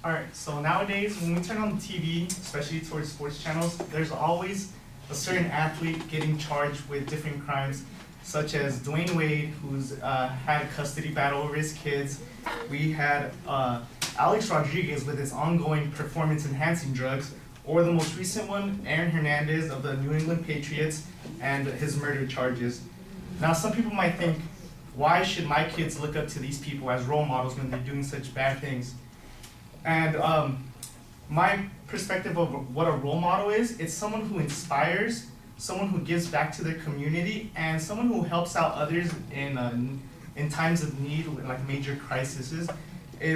Alright, so nowadays when we turn on the TV, especially towards sports channels, there's always a certain athlete getting charged with different crimes, such as Dwayne Wade, who's had a custody battle over his kids. We had Alex Rodriguez with his ongoing performance-enhancing drugs, or the most recent one, Aaron Hernandez of the New England Patriots, and his murder charges. Now, some people might think, why should my kids look up to these people as role models when they're doing such bad things? And my perspective of what a role model is, it's someone who inspires, someone who gives back to their community, and someone who helps out others in times of need, like major crises.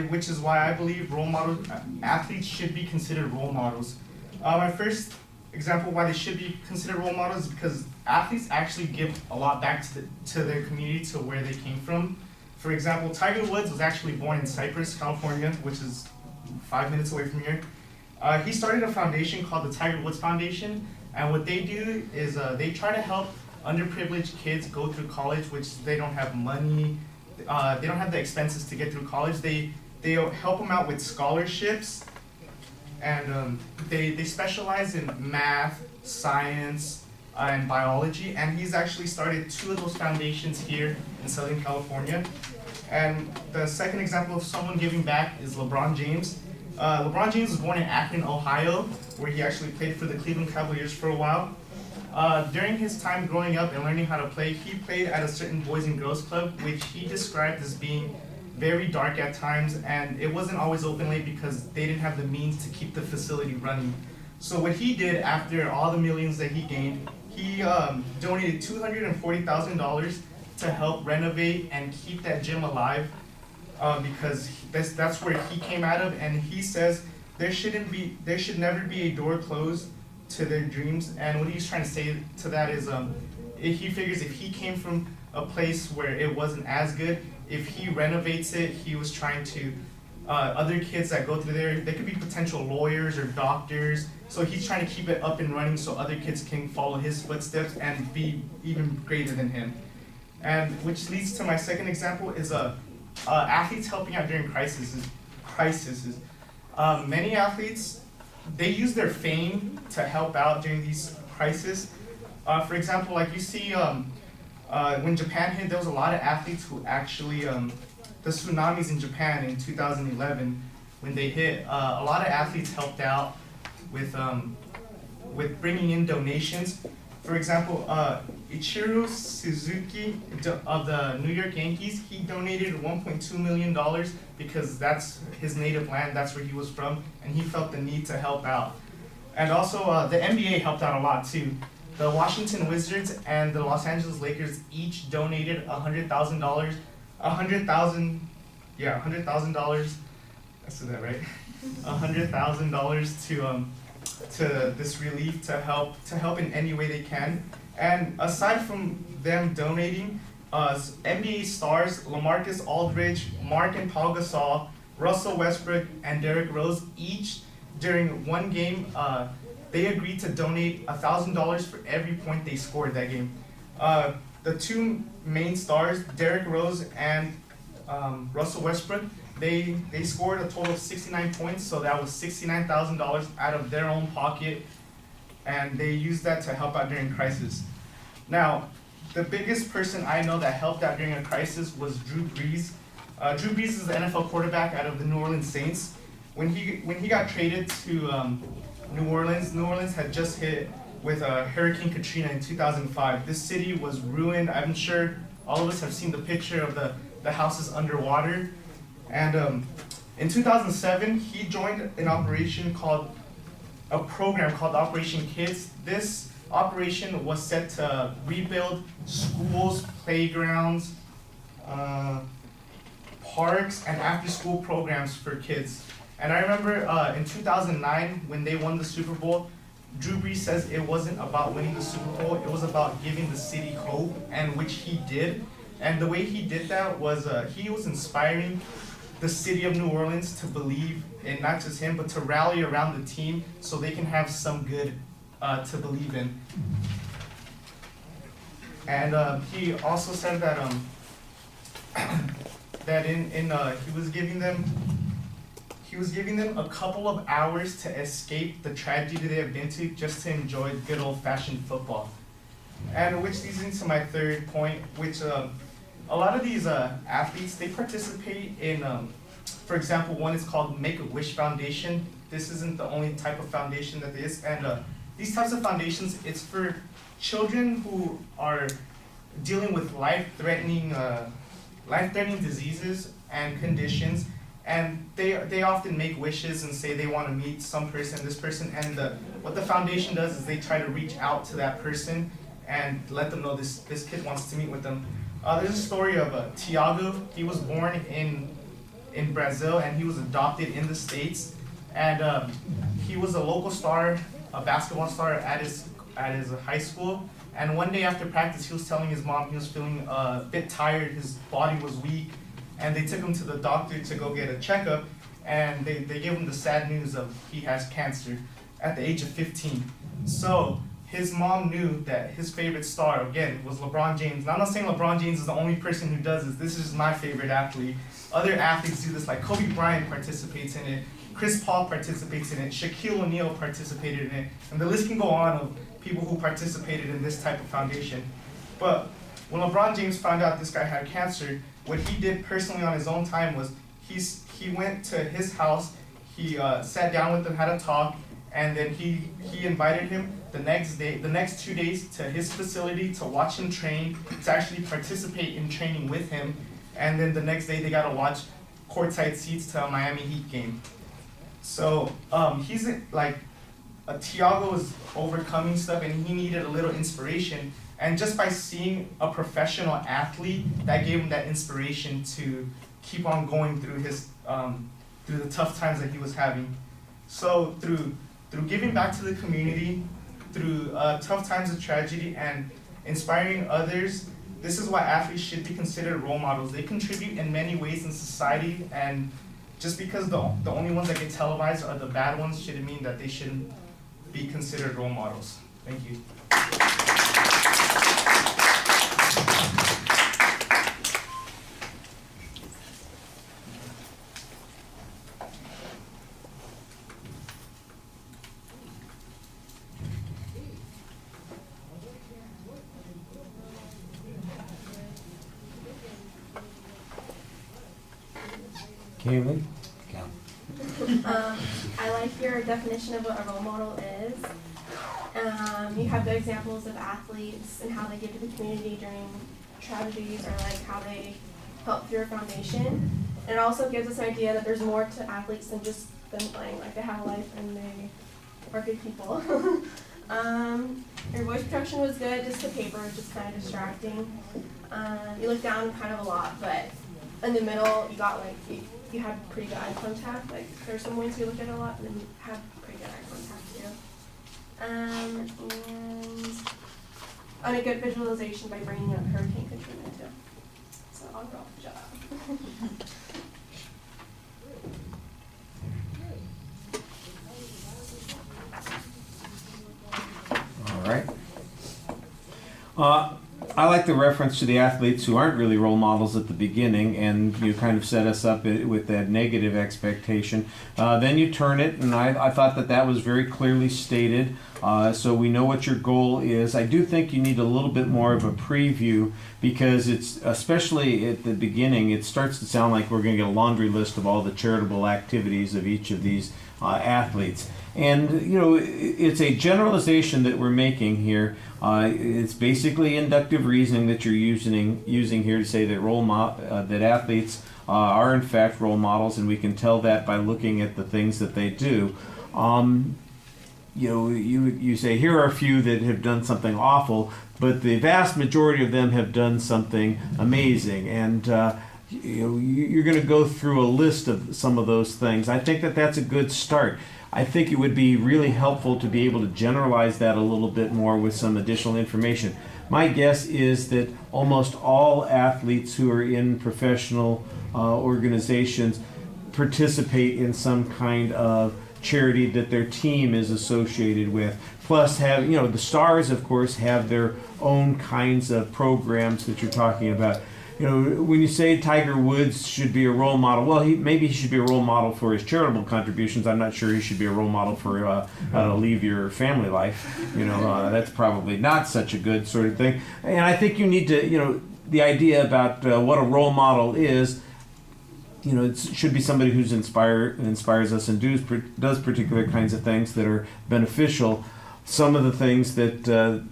Which is why I believe role models, athletes should be considered role models. My first example why they should be considered role models is because athletes actually give a lot back to their community, to where they came from. For example, Tiger Woods was actually born in Cypress, California, which is 5 minutes away from here. He started a foundation called the Tiger Woods Foundation, and what they do is they try to help underprivileged kids go through college, which they don't have money, they don't have the expenses to get through college. They help them out with scholarships, and they specialize in math, science, and biology, and he's actually started 2 of those foundations here in Southern California. And the second example of someone giving back is LeBron James. LeBron James was born in Akron, Ohio, where he actually played for the Cleveland Cavaliers for a while. During his time growing up and learning how to play, he played at a certain Boys and Girls Club, which he described as being very dark at times, and it wasn't always openly because they didn't have the means to keep the facility running. So what he did after all the millions that he gained, he donated $240,000 to help renovate and keep that gym alive, because that's where he came out of, and he says there should never be a door closed to their dreams. And what he's trying to say to that is he figures if he came from a place where it wasn't as good, if he renovates it, he was trying to other kids that go through there, they could be potential lawyers or doctors, so he's trying to keep it up and running so other kids can follow his footsteps and be even greater than him. And which leads to my second example is athletes helping out during crises. Many athletes, they use their fame to help out during these crises. For example, like you see, when Japan hit, there was a lot of athletes who actually, the tsunamis in Japan in 2011, when they hit, a lot of athletes helped out with bringing in donations. For example, Ichiro Suzuki of the New York Yankees, he donated $1.2 million because that's his native land, that's where he was from, and he felt the need to help out. And also, the NBA helped out a lot too. The Washington Wizards and the Los Angeles Lakers each donated $100,000, $100,000, I said that right? $100,000 to this relief to help in any way they can. And aside from them donating, NBA stars LaMarcus Aldridge, Mark and Paul Gasol, Russell Westbrook, and Derrick Rose each during one game, they agreed to donate $1,000 for every point they scored that game. The 2 main stars, Derrick Rose and Russell Westbrook, they scored a total of 69 points, so that was $69,000 out of their own pocket, and they used that to help out during crisis. Now, the biggest person I know that helped out during a crisis was Drew Brees. Drew Brees is the NFL quarterback out of the New Orleans Saints. When he got traded to New Orleans had just hit with Hurricane Katrina in 2005. This city was ruined. I'm sure all of us have seen the picture of the houses underwater. And in 2007, he joined a program called Operation Kids. This operation was set to rebuild schools, playgrounds, parks, and after-school programs for kids. And I remember in 2009, when they won the Super Bowl, Drew Brees says it wasn't about winning the Super Bowl, it was about giving the city hope, and which he did. And the way he did that was he was inspiring the city of New Orleans to believe in not just him, but to rally around the team so they can have some good to believe in. And he also said that he was giving them he was giving them a couple of hours to escape the tragedy they have been to, just to enjoy good old-fashioned football. And which leads into my third point, which a lot of these athletes, they participate in, for example, one is called Make-A-Wish Foundation. This isn't the only type of foundation that there is, and these types of foundations, it's for children who are dealing with life-threatening diseases and conditions, and they often make wishes and say they want to meet some person, this person, and what the foundation does is they try to reach out to that person and let them know this kid wants to meet with them. There's a story of Tiago. He was born in Brazil, and he was adopted in the States, and he was a local star, a basketball star at his high school. And one day after practice, he was telling his mom he was feeling a bit tired, his body was weak, and they took him to the doctor to go get a checkup, and they gave him the sad news of he has cancer at the age of 15. So his mom knew that his favorite star, again, was LeBron James. And I'm not saying LeBron James is the only person who does this. This is just my favorite athlete. Other athletes do this, like Kobe Bryant participates in it, Chris Paul participates in it, Shaquille O'Neal participated in it, and the list can go on of people who participated in this type of foundation. But when LeBron James found out this guy had cancer, what he did personally on his own time was he went to his house, he sat down with him, had a talk, and then he invited him the next 2 days to his facility to watch him train, to actually participate in training with him, and then the next day they got to watch courtside seats to a Miami Heat game. So he's like, Tiago was overcoming stuff and he needed a little inspiration, and just by seeing a professional athlete, that gave him that inspiration to keep on going through his through the tough times that he was having. So through giving back to the community, through tough times of tragedy and inspiring others, this is why athletes should be considered role models. They contribute in many ways in society, and just because the only ones that get televised are the bad ones shouldn't mean that they shouldn't be considered role models. Thank you. Kaylee? I like your definition of what a role model is. You have good examples of athletes and how they give to the community during tragedies, or like how they help through a foundation. And it also gives us an idea that there's more to athletes than just them playing. Like, they have a life and they are good people. Your voice production was good, just the paper was just kind of distracting. You looked down kind of a lot, but in the middle you got like, you had pretty good eye contact. Like, there's some ways you looked at it a lot, and then you had pretty good eye contact too. And a good visualization by bringing up Hurricane Katrina too. So overall, good job. All right. I like the reference to the athletes who aren't really role models at the beginning, and you kind of set us up with that negative expectation. Then you turn it, and I thought that was very clearly stated, so we know what your goal is. I do think you need a little bit more of a preview, because it's, especially at the beginning, it starts to sound like we're going to get a laundry list of all the charitable activities of each of these athletes. And, you know, it's a generalization that we're making here. It's basically inductive reasoning that you're using here to say that that athletes are in fact role models, and we can tell that by looking at the things that they do. You know, you say here are a few that have done something awful, but the vast majority of them have done something amazing, and you know, you're going to go through a list of some of those things. I think that's a good start. I think it would be really helpful to be able to generalize that a little bit more with some additional information. My guess is that almost all athletes who are in professional organizations participate in some kind of charity that their team is associated with. Plus, have, you know, the stars, of course, have their own kinds of programs that you're talking about. when you say Tiger Woods should be a role model, well, maybe he should be a role model for his charitable contributions. I'm not sure he should be a role model for how to leave your family life. That's probably not such a good sort of thing. And I think you need to, the idea about what a role model is. It should be somebody who's inspires us and does particular kinds of things that are beneficial. Some of the things that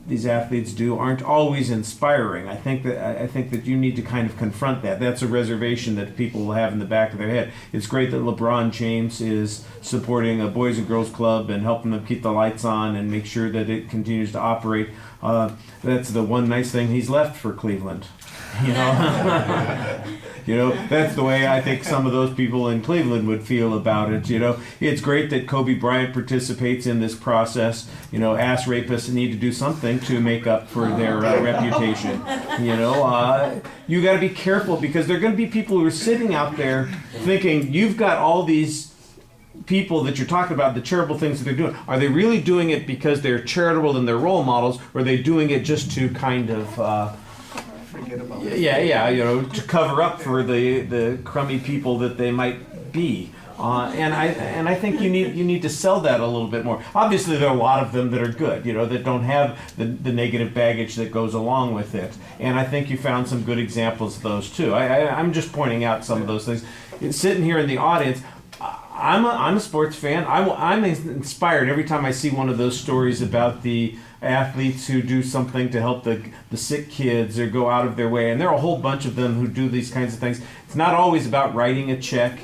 these athletes do aren't always inspiring. I think that you need to kind of confront that. That's a reservation that people will have in the back of their head. It's great that LeBron James is supporting a Boys and Girls Club and helping them keep the lights on and make sure that it continues to operate. That's the one nice thing he's left for Cleveland. That's the way I think some of those people in Cleveland would feel about it. It's great that Kobe Bryant participates in this process. Ass rapists need to do something to make up for their reputation. You got to be careful, because there are going to be people who are sitting out there thinking you've got all these people that you're talking about, the charitable things that they're doing. Are they really doing it because they're charitable and they're role models, or are they doing it just to kind of to cover up for the crummy people that they might be? And I think you need to sell that a little bit more. Obviously, there are a lot of them that are good, that don't have the negative baggage that goes along with it. And I think you found some good examples of those too. I'm just pointing out some of those things. Sitting here in the audience, I'm a sports fan. I'm inspired every time I see one of those stories about the athletes who do something to help the sick kids or go out of their way. And there are a whole bunch of them who do these kinds of things. It's not always about writing a check.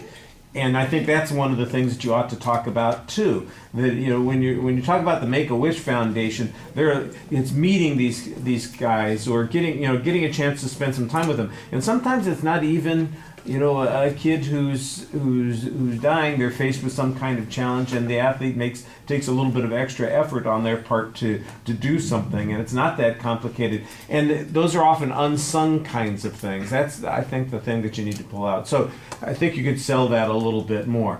And I think that's one of the things that you ought to talk about too. That when you talk about the Make-A-Wish Foundation, it's meeting these guys or getting a chance to spend some time with them. And sometimes it's not even a kid who's dying. They're faced with some kind of challenge, and the athlete takes a little bit of extra effort on their part to do something, and it's not that complicated. And those are often unsung kinds of things. That's, I think, the thing that you need to pull out. So I think you could sell that a little bit more.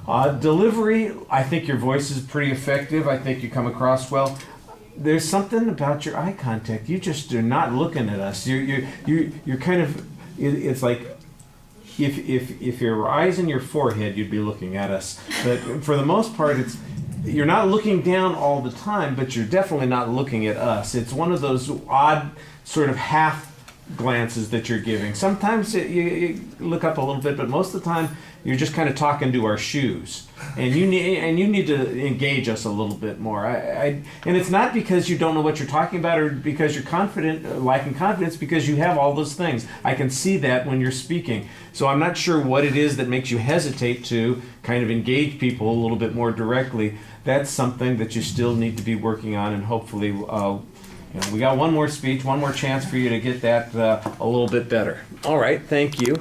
Delivery, I think your voice is pretty effective. I think you come across well. There's something about your eye contact. You just are not looking at us. You're kind of. It's like. If your eyes in your forehead, you'd be looking at us. But for the most part, you're not looking down all the time, but you're definitely not looking at us. It's one of those odd sort of half glances that you're giving. Sometimes you look up a little bit, but most of the time you're just kind of talking to our shoes. And you need to engage us a little bit more. And it's not because you don't know what you're talking about or because you're confident, lacking confidence, because you have all those things. I can see that when you're speaking. So I'm not sure what it is that makes you hesitate to kind of engage people a little bit more directly. That's something that you still need to be working on, and hopefully we got one more speech, one more chance for you to get that a little bit better. All right, thank you.